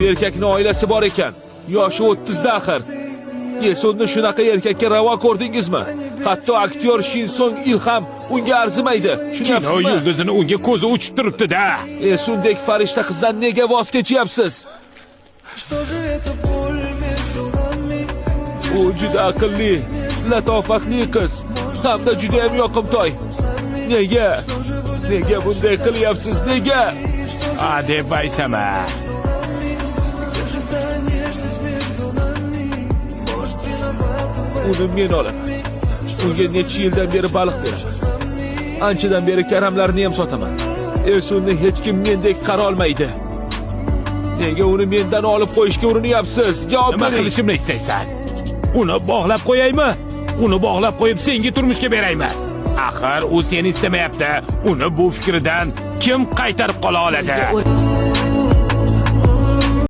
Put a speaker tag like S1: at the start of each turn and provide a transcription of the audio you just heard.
S1: Erkakning oilasi bor ekan. Yoshi 30 da axir. Esonni shunaqa erkakka ravo ko'rdingizmi? Hatto aktyor Shin Song Il ham unga arzimaydi.
S2: Kino yulduzini unga ko'zi uchib turibdi-da.
S1: Esundek farishta qizdan nega voz kechyapsiz? U juda aqlli, latofatli qiz, hamda juda ham yoqimtoy. Nega bunday qilyapsiz? Nega?
S2: Deb aysama.
S1: Uni men olaman. Unga necha yildan beri baliq beraman. Anchadan beri karamlarni ham sotaman. Esunni hech kim mendek qara olmaydi. Nega uni mendan olib qo'yishga urinyapsiz? Javob bering.
S2: Nima qilishimni istaysan? Uni bog'lab qo'yaymi? Uni bog'lab qo'yib senga turmushga beraymi? Axir u seni istamayapti. Uni bu fikridan kim qaytarib qola oladi?